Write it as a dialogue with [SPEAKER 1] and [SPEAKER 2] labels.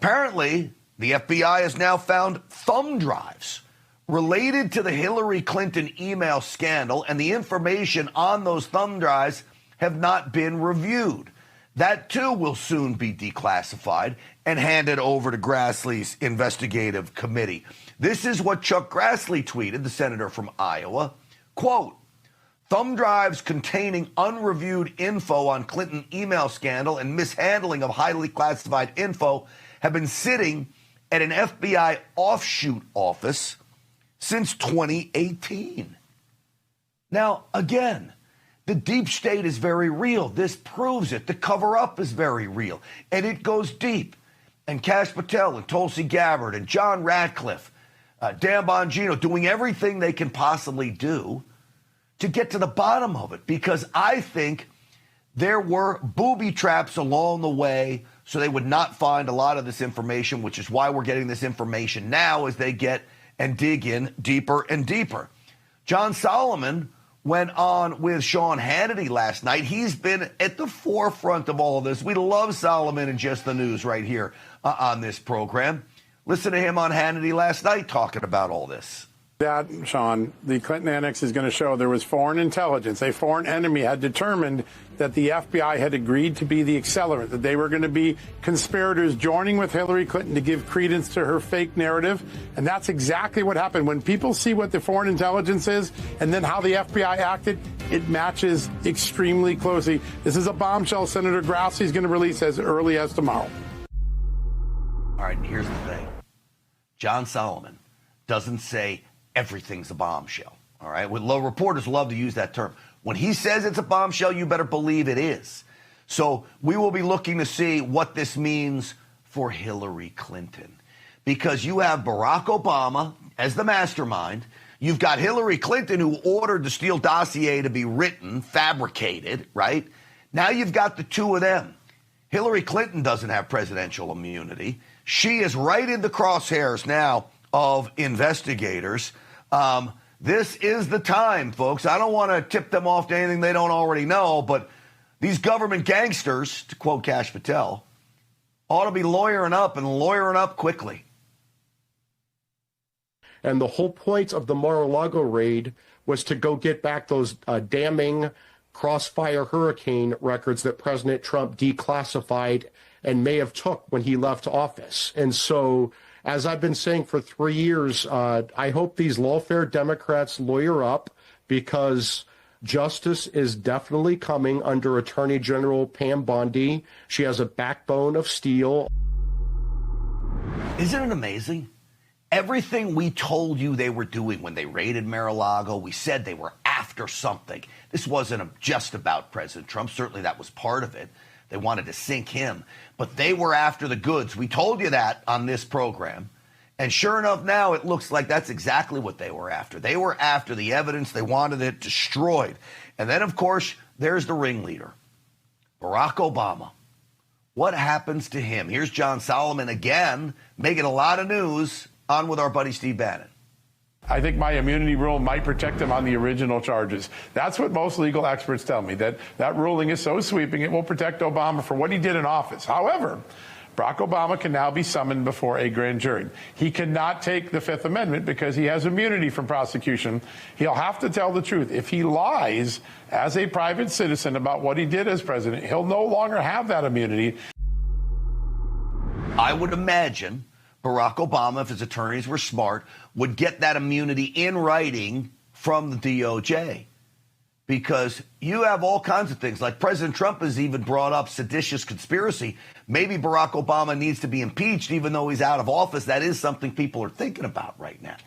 [SPEAKER 1] Apparently, the FBI has now found thumb drives related to the Hillary Clinton email scandal, and the information on those thumb drives have not been reviewed. That, too, will soon be declassified and handed over to Grassley's investigative committee. This is what Chuck Grassley tweeted, the senator from Iowa. Quote, thumb drives containing unreviewed info on Clinton email scandal and mishandling of highly classified info have been sitting at an FBI offshoot office since 2018. Now, again, the deep state is very real. This proves it. The cover-up is very real, and it goes deep. And Kash Patel and Tulsi Gabbard and John Ratcliffe, Dan Bongino, doing everything they can possibly do to get to the bottom of it, because I think there were booby traps along the way so they would not find a lot of this information, which is why we're getting this information now as they get and dig in deeper and deeper. John Solomon went on with Sean Hannity last night. He's been at the forefront of all of this. We love Solomon and Just the News right here on this program. Listen to him on Hannity last night talking about all this.
[SPEAKER 2] That, Sean, the Clinton annex is going to show there was foreign intelligence. A foreign enemy had determined that the FBI had agreed to be the accelerant, that they were going to be conspirators joining with Hillary Clinton to give credence to her fake narrative. And that's exactly what happened. When people see what the foreign intelligence is and then how the FBI acted, it matches extremely closely. This is a bombshell Senator Grassley is going to release as early as tomorrow.
[SPEAKER 1] All right, and here's the thing. John Solomon doesn't say everything's a bombshell, all right? Reporters love to use that term. When he says it's a bombshell, you better believe it is. So we will be looking to see what this means for Hillary Clinton, because you have Barack Obama as the mastermind. You've got Hillary Clinton, who ordered the Steele dossier to be written, fabricated, right? Now you've got the two of them. Hillary Clinton doesn't have presidential immunity. She is right in the crosshairs now of investigators. This is the time, folks. I don't want to tip them off to anything they don't already know, but these government gangsters, to quote Kash Patel, ought to be lawyering up quickly.
[SPEAKER 3] And the whole point of the Mar-a-Lago raid was to go get back those damning Crossfire Hurricane records that President Trump declassified and may have took when he left office. And so, as I've been saying for 3 years, I hope these lawfare Democrats lawyer up, because justice is definitely coming under Attorney General Pam Bondi. She has a backbone of steel.
[SPEAKER 1] Isn't it amazing? Everything we told you they were doing when they raided Mar-a-Lago, we said they were after something. This wasn't just about President Trump. Certainly that was part of it. They wanted to sink him, but they were after the goods. We told you that on this program. And sure enough, now it looks like that's exactly what they were after. They were after the evidence. They wanted it destroyed. And then, of course, there's the ringleader, Barack Obama. What happens to him? Here's John Solomon again, making a lot of news on with our buddy Steve Bannon.
[SPEAKER 2] I think my immunity rule might protect him on the original charges. That's what most legal experts tell me, that ruling is so sweeping it will protect Obama for what he did in office. However, Barack Obama can now be summoned before a grand jury. He cannot take the Fifth Amendment because he has immunity from prosecution. He'll have to tell the truth. If he lies as a private citizen about what he did as president, he'll no longer have that immunity.
[SPEAKER 1] I would imagine Barack Obama, if his attorneys were smart, would get that immunity in writing from the DOJ. Because you have all kinds of things, like President Trump has even brought up seditious conspiracy. Maybe Barack Obama needs to be impeached even though he's out of office. That is something people are thinking about right now.